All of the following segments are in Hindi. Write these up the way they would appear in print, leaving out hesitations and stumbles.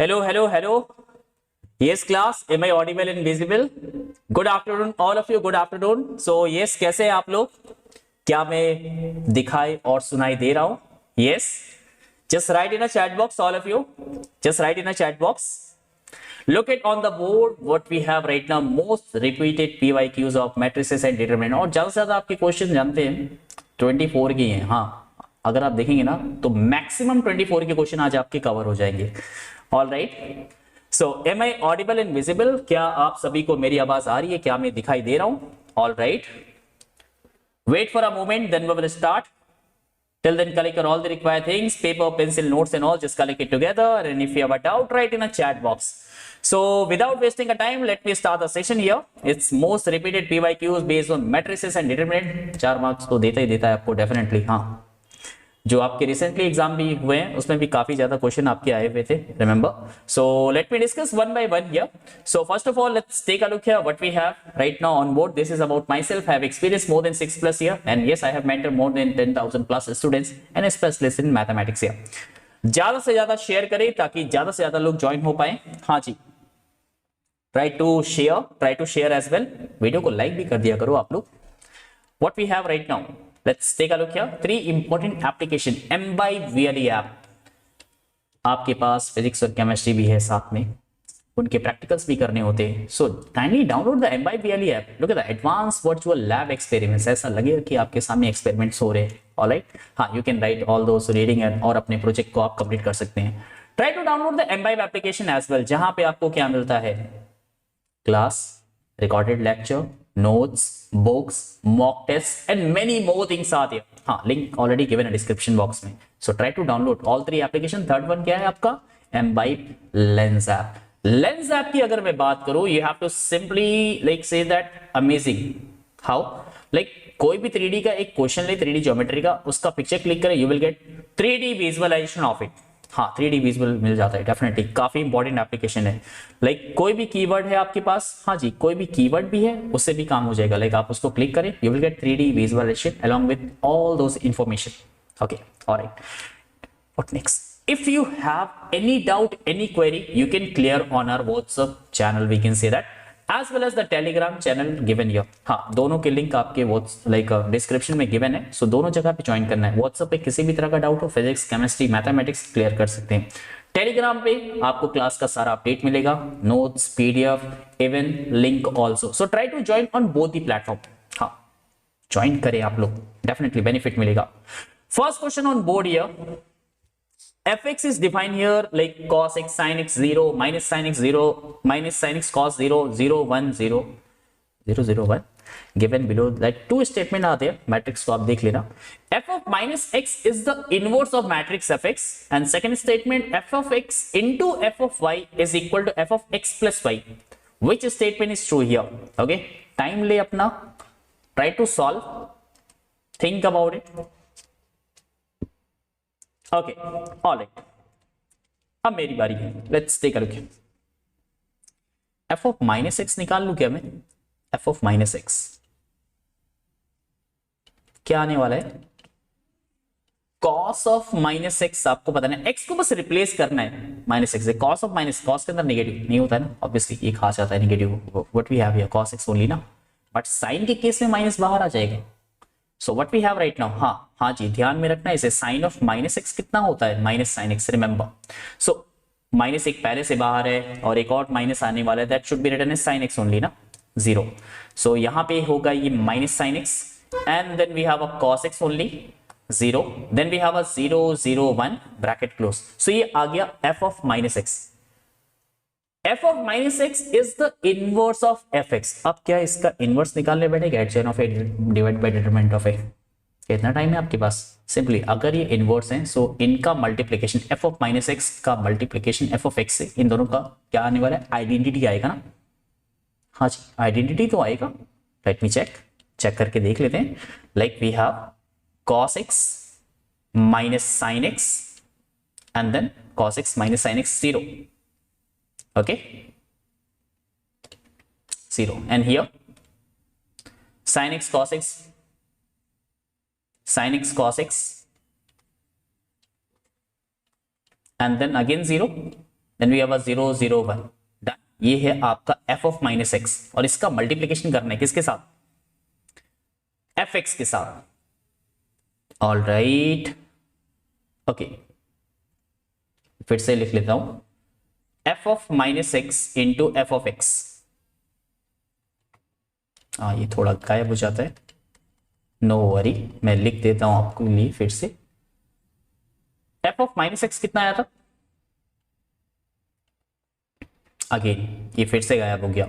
Hello, hello, hello. Yes, class. Am I audible and visible? Good afternoon, all of you. Good afternoon. So, yes, कैसे हैं आप लोग? क्या मैं दिखाई और सुनाई दे रहा हूं? Yes. Just write in a chat box, all of you. Just write in a chat box. Look at on the board what we have right now. Most repeated PYQs of matrices and determinant. और ज्यादा से ज्यादा आपके क्वेश्चन जानते हैं 24 के हैं. हाँ, अगर आप देखेंगे ना तो मैक्सिमम 24 के क्वेश्चन आज आपके कवर हो जाएंगे. All right. So am I audible and visible? क्या आप सभी को मेरी आवाज आ रही है? क्या मैं दिखाई दे रहा हूं? All right. Wait for a moment, then we will start. Till then, collect all the required things, paper, pencil, notes and all, just collect it together. And if you have a doubt, write in a chat box. So without wasting a time, let me start the session here. It's most repeated PYQs based on matrices and determinant. 4 marks तो देता ही देता है आपको definitely. हाँ, जो आपके रिसेंटली एग्जाम भी हुए हैं उसमें भी काफी ज्यादा क्वेश्चन आपके आए हुए थे, remember. So let me discuss one by one here. So first of all let's take a look here what we have right now on board. This is about myself. Have experience more than 6+ year and yes I have mentor more than 10,000+ students and specialist in mathematics here. ज्यादा से ज्यादा शेयर करें ताकि ज्यादा से ज्यादा लोग ज्वाइन हो पाए. हाँ जी, try to share as well. Video को लाइक भी कर दिया करो आप लोग. What we have right now, let's take a look here. 3 important application. MBVLE app. आपके पास फिजिक्स और केमिस्ट्री भी है साथ में, उनके प्रैक्टिकल्स भी करने होते हैं. So kindly download the MBVLE app. Look at the advanced virtual lab experiments. ऐसा लगेगा कि आपके सामने एक्सपेरिमेंट्स हो रहे हैं. ऑलराइट. हाँ, you can write all those reading and और अपने प्रोजेक्ट को आप कंप्लीट कर सकते हैं. Try to download the MBIV application as well, जहां पे आपको क्या मिलता है? Class, recorded lecture, notes, books, mock tests and many more things are there. हाँ, link already given in description box में. So try to download all 3 application. Third one क्या है आपका? MBIV Lens app. Lens app की अगर मैं बात करूं, you have to simply like say that amazing. How? Like कोई भी 3D का एक क्वेश्चन ले, 3D ज्योमेट्री का, उसका पिक्चर क्लिक करें, you will get 3D visualization of it. हाँ, 3D विजुअल मिल जाता है डेफिनेटली. काफी इंपॉर्टेंट एप्लीकेशन है. लाइक कोई भी कीवर्ड है आपके पास, हाँ जी, कोई भी कीवर्ड भी है उससे भी काम हो जाएगा. लाइक आप उसको क्लिक करें, you will get 3D visualisation along with all those information. Okay, alright. What next? If you have any doubt, any query, you can clear on our WhatsApp channel, we can say that, as well as the Telegram channel given here. हाँ, दोनों के लिंक आपके लाइक डिस्क्रिप्शन में गिवन है. सो दोनों जगह पे ज्वाइन करना है. WhatsApp पे किसी भी तरह का डाउट हो, फिजिक्स, केमिस्ट्री, मैथमेटिक्स, क्लियर कर सकते हैं. टेलीग्राम पे आपको क्लास का सारा अपडेट मिलेगा, notes, PDF, even link also. So try to join on both the platform. हाँ, ज्वाइन करें आप लोग, डेफिनेटली बेनिफिट मिलेगा. First question on board here. fx is defined here like cos x sin x 0 minus sin x 0 minus sin x cos 0 0 1 0 0 0 1. given below that 2 statement are there. matrix को आप देख लेना. f of minus x is the inverse of matrix fx and second statement f of x into f of y is equal to f of x plus y. which statement is true here? okay, time ले अपना, try to solve, think about it. Okay, alright. अब मेरी बारी है. Let's take a look. F of minus x निकाल लू क्या मैं? एफ ऑफ माइनस एक्स क्या आने वाला है? Cos of minus x. आपको पता नहीं, एक्स को बस रिप्लेस करना है माइनस एक्स से. कॉस ऑफ माइनस, कॉस के अंदर नेगेटिव नहीं होता है ना, ऑब्वियसली एक आ जाता है negative. What we have here cos x only ना, बट साइन के केस में माइनस बाहर आ जाएगा. So what we have right now, हाँ जी, ध्यान में रखना इसे. साइन ऑफ माइनस एक्स कितना होता है? Minus sine x, remember. So minus एक पहले से बाहर है और एक और माइनस आने वाला है, that should be written as sine x only ना, 0. सो यहां पे होगा ये minus sine x and then we have a cos x only 0, then we have a 0 0 1 bracket close. So ये आ गया f of minus x. f of minus x is the inverse of fx. अब क्या इसका इनवर्स निकालने बैठेगा? adjoint of a divided by determinant of a. कितना टाइम है आपके पास? सिंपली अगर ये इनवर्स है सो इनका multiplication f of minus x का मल्टीप्लीकेशन f of x से, इन दोनों का क्या आने वाला है? आइडेंटिटी आएगा ना. हाँ जी, आइडेंटिटी तो आएगा. लेट मी चेक करके देख लेते हैं. Like we have cos x minus sin x and then cos x minus sin x 0. okay, 0 and here sin x cos x, sin x cos x and then again 0 then we have a 0 0 1 done. ये है आपका f ऑफ माइनस एक्स और इसका मल्टीप्लीकेशन करना है किसके साथ, fx के साथ। ऑल राइट ओके, फिर से लिख लेता हूं, f of minus x into f of x. ये थोड़ा गायब हो जाता है, नो वरी, मैं लिख देता हूं आपके लिए फिर से। f ऑफ माइनस एक्स कितना आया था, अगेन ये फिर से गायब हो गया।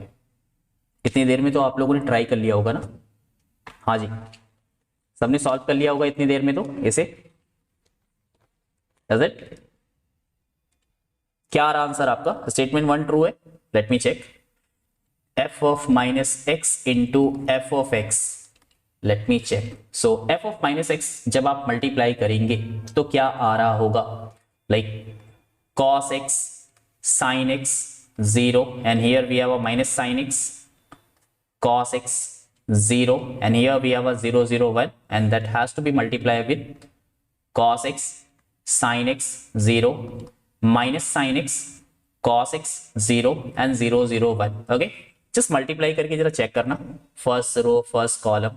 इतनी देर में तो आप लोगों ने ट्राई कर लिया होगा ना, हाँ जी, सबने सॉल्व कर लिया होगा इतनी देर में तो इसे, डज इट? क्या आ रहा आंसर आपका, स्टेटमेंट 1 ट्रू है, let me check. f of minus x into f of x, let me check. So f of minus x जब आप मल्टीप्लाई करेंगे तो क्या आ रहा होगा, like cos x sin x 0 and here we have a minus sin x cos x 0 and here we have a 0 0 1 and that has to be multiplied with cos x sin x 0 minus sin x cos x 0 and 0 0 1। Okay, just multiply करके जरा चेक करना, first row first column,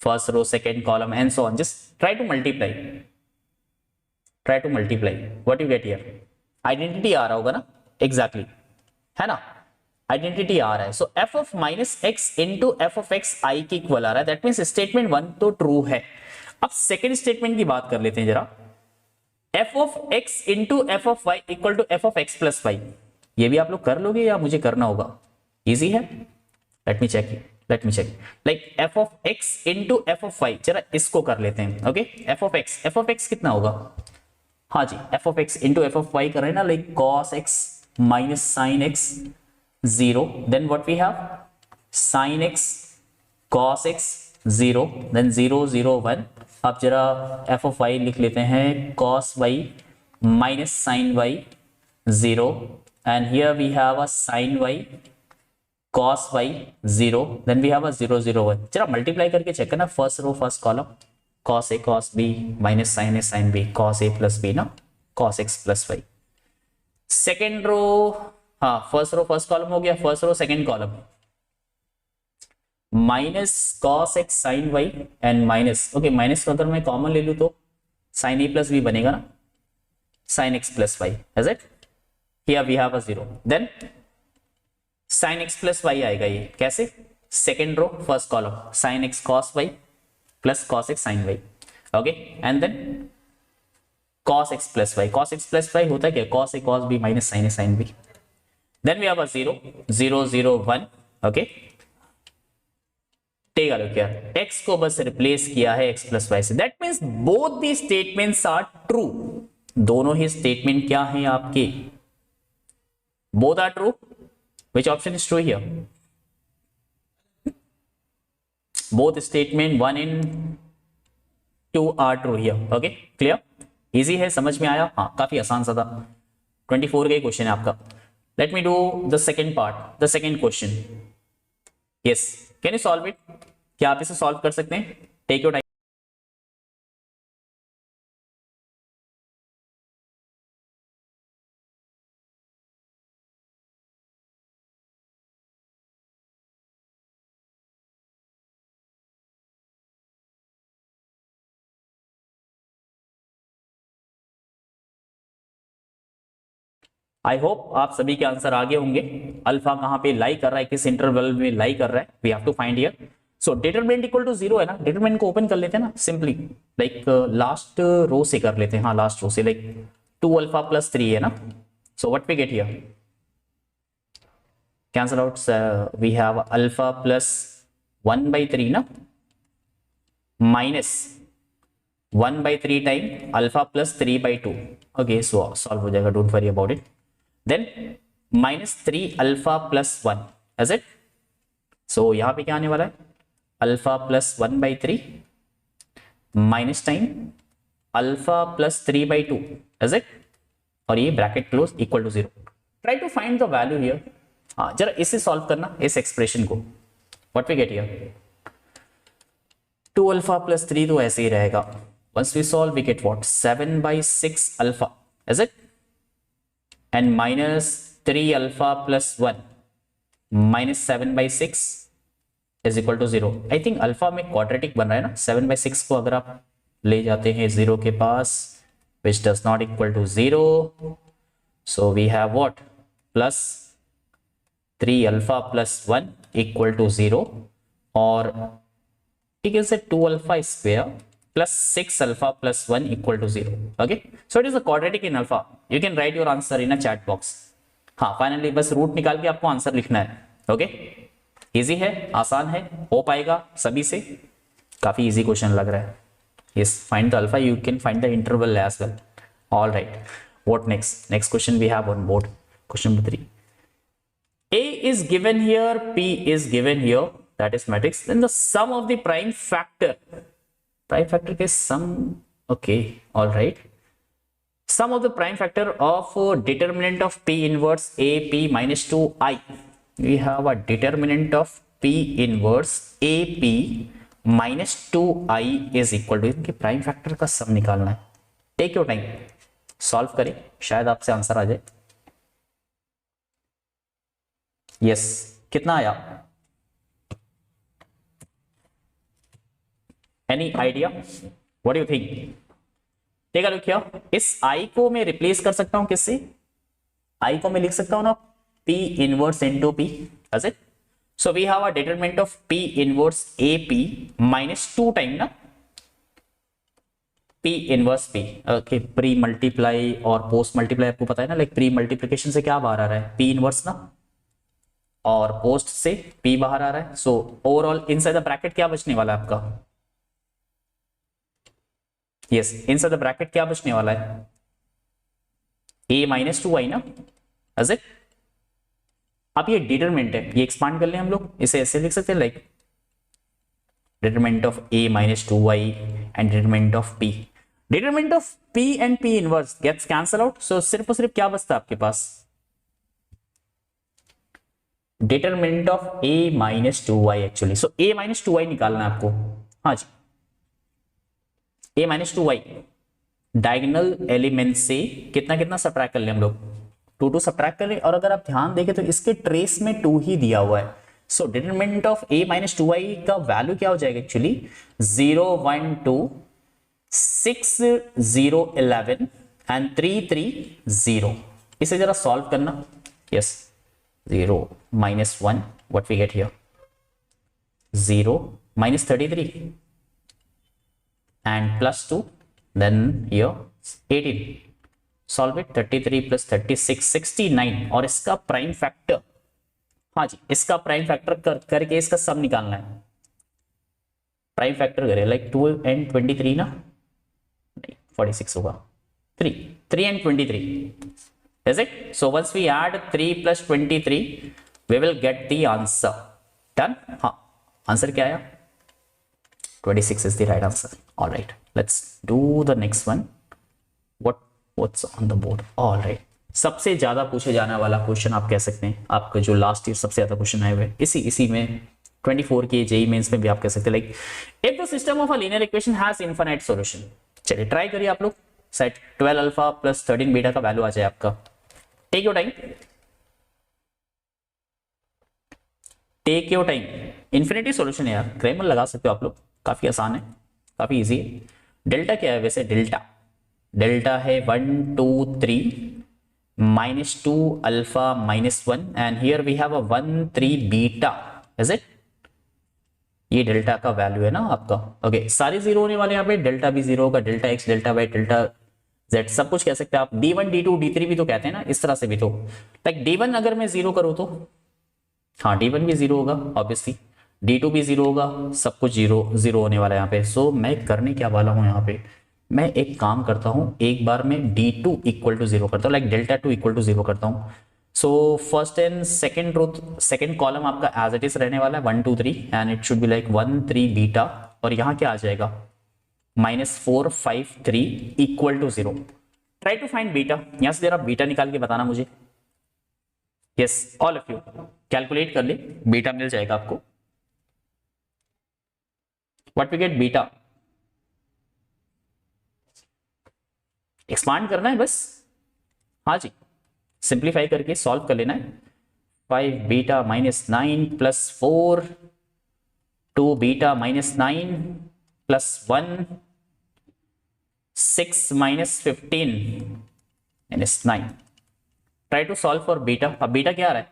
first row second column and so on, just try to multiply, try to multiply, what you get here. Identity आ रहा होगा ना, एग्जैक्टली है ना, आइडेंटिटी आ रहा है। So f of minus x into f of x I के इक्वल आ रहा है, दैट मीन्स स्टेटमेंट 1 तो ट्रू है। अब सेकेंड स्टेटमेंट की बात कर लेते हैं जरा, f of x into f of y equal to f of x plus y. ये भी आप लोग कर लोगे या मुझे करना होगा, इजी है, let me check, let me check, like f of x into f of y, जरा इसको कर लेते हैं। ओके, एफ ऑफ एक्स कितना होगा, हाँ जी, f of x into f of y कर रहे हैं ना, like cos x minus sine x 0, then what we have sine x cos x 0, then 0 0 1। अब जरा एफ ऑफ वाई लिख लेते हैं, cos y minus sine y 0 and here we have a sine y cos y 0, then we have a 0 0 1। जरा मल्टीप्लाई करके चेक करना, first row first column, cos a cos b minus sin a sin b, cos a plus b ना, cos x plus y। Second row, हाँ फर्स्ट रो फर्स्ट कॉलम हो गया, first row second column, minus cos x sin y and minus, okay minus अगर मैं कॉमन ले लूं तो sin a प्लस b बनेगा ना, sin x plus y, is it? Here we have a 0, देन sin x प्लस y आएगा, ये कैसे, second row first column, sin x cos y plus cos x sin y, okay and then cos x plus y, cos x plus y होता है क्या, cos a cos b minus sin a sin b, then we have a 0 0 0 1। Okay, take a look here, x को बस रिप्लेस किया है x प्लस y से, that means both the statements are true. दोनों ही स्टेटमेंट क्या हैं आपके, both are true. Which option is true here? Both statement 1 and 2 are true here. Okay, clear? Easy है, समझ में आया? हाँ, काफी आसान सा था, 24 का ही क्वेश्चन है आपका। Let me do the second part, the second question. Yes, can you solve it? क्या आप इसे सॉल्व कर सकते हैं? Take your time. I hope आप सभी के आंसर आगे होंगे। अल्फा कहां पे लाई कर रहा है, किस इंटरवल में लाई कर रहा है, we have to find here. So determinant equal to 0 है ना, डिटरमिनेंट को ओपन कर लेते हैं ना, सिंपली लाइक लास्ट रो से कर लेते हैं, हाँ लास्ट रो से, लाइक 2 अल्फा प्लस 3 है ना, so what we get here, cancel out, we have alpha plus 1/3 ना, minus 1/3 time alpha plus 3/2। Okay, so solve हो जाएगा, don't worry about it. Then minus 3 alpha plus 1, is it? सो यहां पे क्या आने वाला है, alpha plus 1/3 minus time alpha plus 3/2, is it? और ये bracket close equal to 0। Try to find the value here. हाँ, जरा इसे सॉल्व करना, इस एक्सप्रेशन को, what we get here, 2 alpha plus 3 तो ऐसे ही रहेगा, once we solve we get what, 7/6 alpha, is it? And -3 alpha plus 1 -7/6 is equal to 0। I think alpha में क्वाड्रेटिक बन रहा है ना, 7/6 को अगर आप ले जाते हैं 0 के पास, which does not equal to 0, so we have what, plus 3 alpha plus 1 equal to 0, और ठीक है, 2 alpha square plus 6 alpha plus 1 equal to 0. Okay, so it is a quadratic in alpha. You can write your answer in a chat box. हाँ, फाइनली बस रूट निकाल के आपको आंसर लिखना है. ओके, इजी है, आसान है, हो पाएगा सभी से. काफी इजी क्वेश्चन लग रहा है. Yes, find the alpha, you can find the interval as well. All right, what next? Next question we have on board. Question number 3. A is given here, P is given here, that is matrix. Then the sum of the prime factor के sum, okay, all right, sum of the prime factor of determinant of P inverse A P minus 2I. We have a determinant of P inverse A P minus 2I is equal to, इनके प्राइम फैक्टर का सम निकालना है. टेक योर टाइम, सॉल्व करें, शायद आपसे आंसर आ जाए. यस, कितना आया? Any idea? What do you think? Take a look here. इस I को मैं रिप्लेस कर सकता हूं किससे? I को मैं लिख सकता हूं ना P inverse into P. Does it? So we have a determinant of P inverse AP minus 2 time ना P inverse P. Okay, pre multiply और पोस्ट मल्टीप्लाई आपको पता है ना, लाइक प्री मल्टीप्लिकेशन से क्या बाहर आ रहा है? P इनवर्स ना, और पोस्ट से P बाहर आ रहा है. So overall inside the bracket क्या बचने वाला है आपका? यस, इनसाइड द ब्रैकेट क्या बचने वाला है? A minus 2I ना, इज इट? अब ये डिटरमिनेंट है, ये एक्सपांड कर ले हम लोग, इसे ऐसे लिख सकते हैं like determinant of A minus 2I and determinant of P. Determinant of P and P inverse gets cancel out. So सिर्फ और सिर्फ क्या बचता है आपके पास? Determinant of A minus 2I actually. So A minus 2I निकालना है आपको. हाँ जी, A minus 2Y diagonal element से कितना कितना सब्ट्रैक्ट कर ले हम लोग? 2 सब्ट्रैक्ट कर ले. और अगर आप ध्यान देखें तो इसके ट्रेस में 2 ही दिया हुआ है. So determinant of A minus 2Y का वैल्यू क्या हो जाएगा एक्चुअली? 0 1 2 6 0 11 एंड 3 3 0. इसे जरा सॉल्व करना. Yes, 0 minus 1, what we get here? 0 minus 33 and plus 2, then here 18. Solve it. 33 plus 36 69. और इसका प्राइम फैक्टर, हाँ जी, इसका प्राइम फैक्टर करके इसका सम निकालना है. प्राइम फैक्टर करें लाइक 2 and 23 ना, नहीं 46 होगा. 3 and 23, is it? So once we add 3 plus 23 we will get the answer. Done? हाँ, आंसर क्या आया? 26 is the right answer. All right, let's do the next one. What's on the board? All right, सबसे ज्यादा पूछे जाने वाला क्वेश्चन आप कह सकते हैं, आपका जो लास्ट ईयर सबसे ज्यादा क्वेश्चन आए हुए इसी में 24 के जेईई मेंस में भी आप कह सकते हैं, like if the system of a linear equation has infinite solution. चलिए ट्राई करिए आप लोग. सेट 12 अल्फा प्लस 13 बीटा का वैल्यू आ जाए आपका. Take your time, take your time. Infinity solution है यार, क्रेमर लगा सकते हो आप लोग, काफी आसान है, काफी इजी है. डेल्टा क्या है वैसे? डेल्टा है 1 2 3 -2 alpha -1 and here we have a 1 3 beta. Is it? ये डेल्टा का वैल्यू है ना आपका. ओके, सारे जीरो होने वाले यहाँ पे. डेल्टा भी जीरो होगा, delta x, delta y, delta z, सब कुछ कह सकते हैं आप. D1 D2 D3 भी तो कहते हैं ना, इस तरह से भी तो. लाइक D1 अगर मैं जीरो करूँ तो हाँ, D1 भी जीरो होगा ऑब्वियसली, D2 भी जीरो होगा, सब कुछ जीरो होने वाला है यहाँ पे. सो मैं करने क्या वाला हूँ यहाँ पे, मैं एक काम करता हूँ, एक बार मैं D2 इक्वल टू जीरो करता हूँ, like delta 2 equal to zero करता हूँ. So first and second row, second column आपका एज इट इज रहने वाला है 1 2 3 and it should be like 1 3 beta. और यहाँ क्या आ जाएगा? -4 5 3 equal to 0. Try to find beta. यहाँ से जरा बीटा निकाल के बताना मुझे. Yes, all of you calculate कर ले, बीटा मिल जाएगा आपको. What we get? Beta. Expand करना है बस. हाँ जी, सिंप्लीफाई करके सॉल्व कर लेना है। 5 beta minus 9 plus 4, 2 beta minus 9 plus 1, 6 minus 15 minus 9। Try to solve for beta. अब बीटा क्या आ रहा है?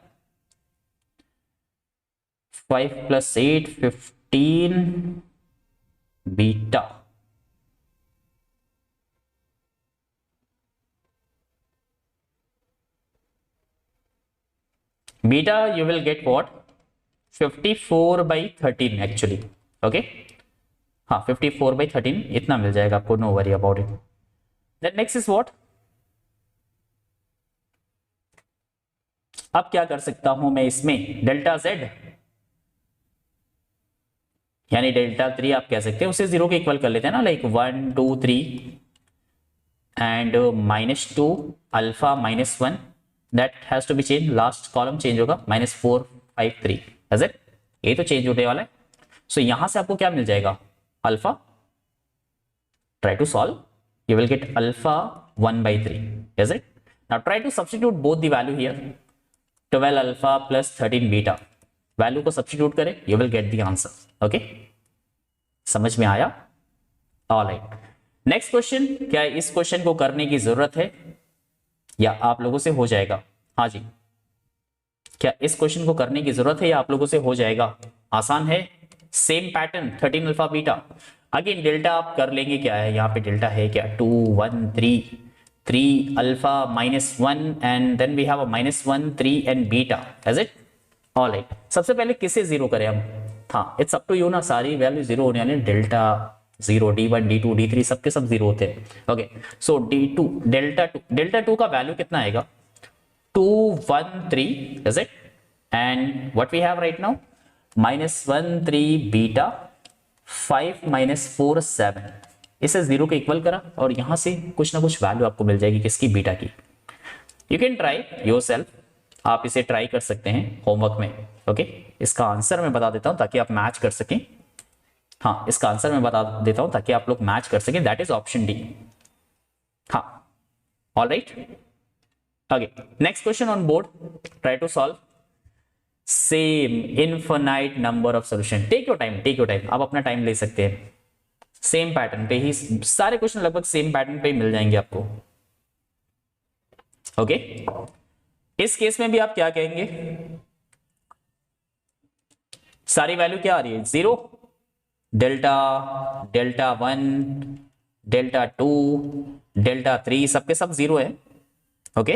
5 plus 8 15 beta. Beta you will get what? 54/13 actually. Okay, हाँ 54/13 इतना मिल जाएगा आपको, no worry about it. Then next is what? अब क्या कर सकता हूं मैं इसमें? डेल्टा जेड यानी डेल्टा 3 आप कह सकते हैं, उसे 0 के इक्वल कर लेते हैं ना, like 1 2 3 and -2 alpha -1 that has to be change. Last column change होगा, -4 5 3 इज इट? ये तो चेंज होने वाला है। सो यहां से आपको क्या मिल जाएगा? Alpha. Try to solve, you will get alpha 1/3, is it? Now try to substitute both the value here, 12 alpha plus 13 beta। Value को सब्स्टिट्यूट करें, you will get the answer। Okay, समझ में आया? Alright, next question. क्या इस क्वेश्चन को करने की जरूरत है या आप लोगों से हो जाएगा? हाँ जी, क्या इस क्वेश्चन को करने की जरूरत है या आप लोगों से हो जाएगा? आसान है, same pattern 13 alpha beta. Again delta आप कर लेंगे, क्या है यहाँ पे डेल्टा है क्या? 2 1 3 3 alpha -1 and then we have a -1 3 and beta, is it? Alright, सबसे पहले किसे जीरो करें हम? हाँ, इट्स अप टू यू ना, सारी वैल्यू जीरो होने वाली। डेल्टा 0, D1 D2 D3 सबके सब जीरो होते हैं। ओके, सो D2 डेल्टा 2 का वैल्यू कितना आएगा? 2 1 3, is it? And what we have right now? -1 3 beta 5 -4 7। इसे 0 के इक्वल करा और यहां से कुछ ना कुछ वैल्यू आपको मिल जाएगी, किसकी? बीटा की। यू कैन ट्राई योरसेल्फ, आप इसे ट्राई कर सकते हैं होमवर्क में। ओके, इसका आंसर मैं बता देता हूं ताकि आप मैच कर सकें। हाँ, इसका आंसर मैं बता देता हूं ताकि आप लोग मैच कर सकें, दैट इज ऑप्शन डी। हाँ, alright. Okay, next question on board, try to solve. Same infinite number of solution. Take your time, take your time, आप अपना टाइम ले सकते हैं। सेम पैटर्न पे ही सारे क्वेश्चन लगभग सेम पैटर्न पे ही मिल जाएंगे आपको। ओके, इस केस में भी आप क्या कहेंगे? सारी वैल्यू क्या आ रही है? 0, डेल्टा 1 डेल्टा 2 डेल्टा 3 सबके सब 0 है। ओके,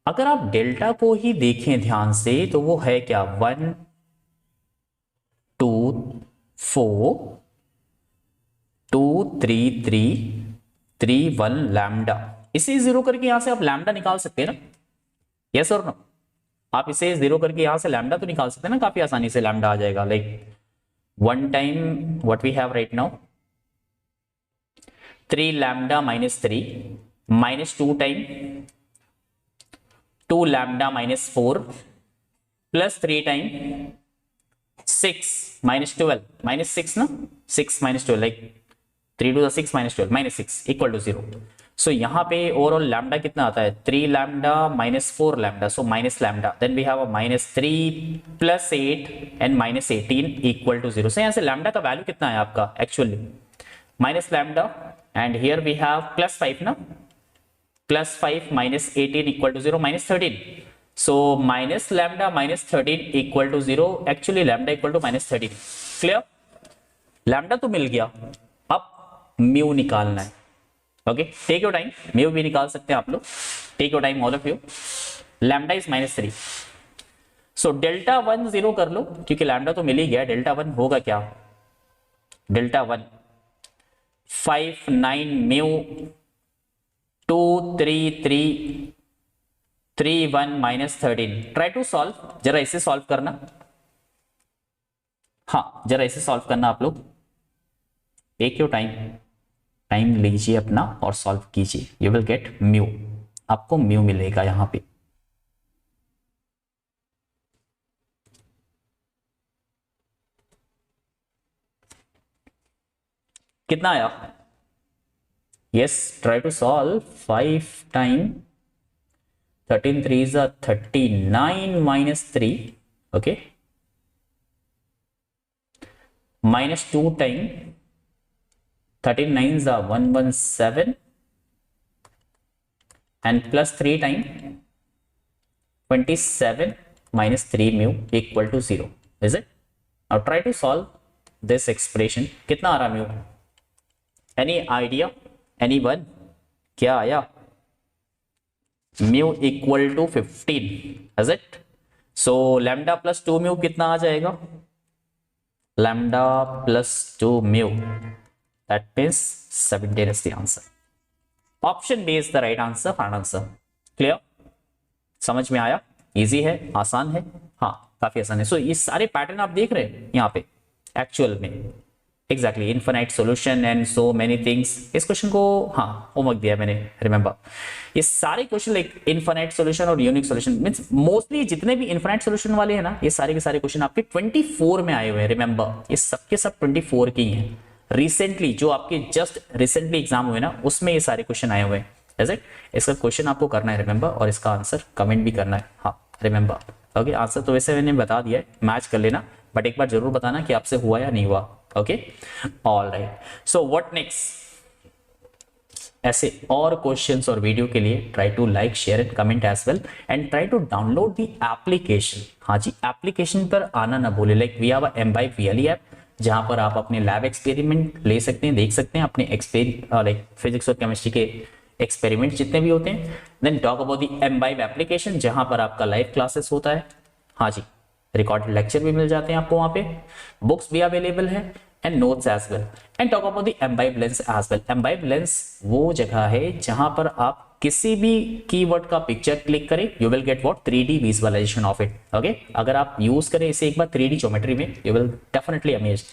अगर आप डेल्टा को ही देखें ध्यान से तो वो है क्या? 1 2 4 2 3 3 3 1 लैम्डा। इसे 0 करके यहां से आप लैम्डा निकाल सकते हैं ना? यस और नो? आप इसे 0 करके यहां से लैम्डा तो निकाल सकते हैं ना, काफी आसानी से लैम्डा आ जाएगा। Like 1 time what we have right now, 3 lambda -3 -2 time 2 lambda -4 plus 3 time 6 -12 -6 ना, 6 -12 like 3 to the 6 -12 -6 equal to 0। So यहाँ पे ओवरऑल लैम्डा कितना आता है? 3 lambda -4 lambda, so minus lambda, then we have a -3 plus 8 and -18 equal to 0। So यहाँ से लैम्डा का वैल्यू कितना है आपका actually? Minus lambda and here we have +5 ना, +5 -18 equal to 0 -13। So minus lambda -13 equal to 0, actually lambda equal to -13। Clear? Lambda तो मिल गया, अब म्यू निकालना है। Okay, take your time, mu भी निकाल सकते हैं आप लोग, take your time all of you. Lambda is -3, so delta 1 0 कर लो क्योंकि लैम्डा तो मिल ही गया। डेल्टा 1 होगा क्या? Delta 1 5 9 mu 2 3 3 3 1 -13। Try to solve, जरा इसे सॉल्व करना। हाँ, जरा इसे सॉल्व करना आप लोग, टेक योर टाइम, टाइम लीजिए अपना और सॉल्व कीजिए। यू विल गेट म्यू, आपको म्यू मिलेगा यहां पे। कितना आया? Yes, try to solve 5 time 13 3s are 39 minus 3, okay, minus 2 time 13 9s are 117 and plus 3 time 27 minus 3 mu equal to 0, is it? Now try to solve this expression. कितना आ रहा mu? Any idea? Anyone? क्या आया? mu equal to 15, is it? So lambda plus 2 mu कितना आ जाएगा? Lambda plus 2 mu, that means 17 is the answer. Option B is the right answer, final answer. Clear? समझ में आया? इजी है, आसान है, हाँ काफी आसान है. सो ये सारे पैटर्न आप देख रहे हैं यहाँ पे एक्चुअल में, exactly infinite solution and so many things. इस क्वेश्चन को हाँ होमवर्क दिया मैंने, रिमेंबर. ये सारे क्वेश्चन लाइक इनफाइनाइट सॉल्यूशन और यूनिक सॉल्यूशन मींस मोस्टली जितने भी इनफाइनाइट सॉल्यूशन वाले हैं ना, ये सारे के सारे क्वेश्चन आपके 24 में आए हुए हैं. रिमेंबर, ये सबके सब 24 के ही हैं. रिसेंटली जो आपके जस्ट रिसेंटली एग्जाम हुए ना, उसमें ये सारे क्वेश्चन आए हुए हैं. Is it? इसका क्वेश्चन आपको करना है रिमेंबर, और इसका आंसर कमेंट भी करना है. हाँ रिमेंबर. ओके, आंसर तो वैसे मैंने बता दिया है, मैच कर लेना, बट एक बार जरूर बताना कि आपसे हुआ या नहीं हुआ. Okay, all right. So what next? ऐसे और क्वेश्चंस और वीडियो के लिए try to like share and comment as well, and try to download the application. हाँ जी, एप्लीकेशन पर आना ना भूले. Like we have a Embibe VLE app, जहां पर आप अपने लैब एक्सपेरिमेंट ले सकते हैं, देख सकते हैं अपने लाइक फिजिक्स और केमिस्ट्री के एक्सपेरिमेंट जितने भी होते हैं. Then talk about the Embibe application, जहां पर आपका लाइव क्लासेस होता है. हाँ जी, रिकॉर्डेड लेक्चर भी मिल जाते हैं आपको वहां पे, बुक्स भी अवेलेबल है and notes as well. And talk about the Embibe lens as well. Embibe lens वो जगह है जहां पर आप किसी भी कीवर्ड का पिक्चर क्लिक करें, you will get what 3D visualisation of it. Okay, अगर आप यूज करें इसे एक बार 3D ज्योमेट्री में, you will definitely amazed.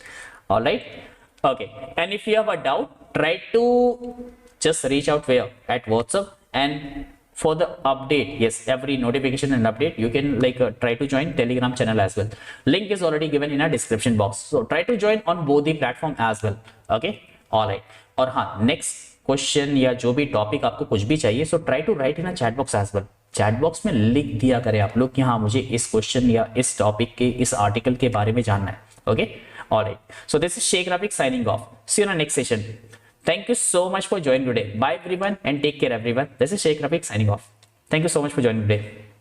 Alright, okay. And if you have a doubt, try to just reach out where at WhatsApp, and for the update, yes, every notification and update, you can like try to join Telegram channel as well. Link is already given in our description box, so try to join on both the platform as well. Okay, all right. और हाँ, next question या जो भी टॉपिक आपको कुछ भी चाहिए, so try to write in a chat box as well. Chat box में लिख दिया करें आप लोग कि हाँ मुझे इस क्वेश्चन या इस टॉपिक के इस आर्टिकल के बारे में जानना है. Okay, all right. So this is Shaikh Rafiq signing off. See you in the next session. Thank you so much for joining today. Bye everyone and take care everyone. This is Sheikh Rafiq signing off. Thank you so much for joining today.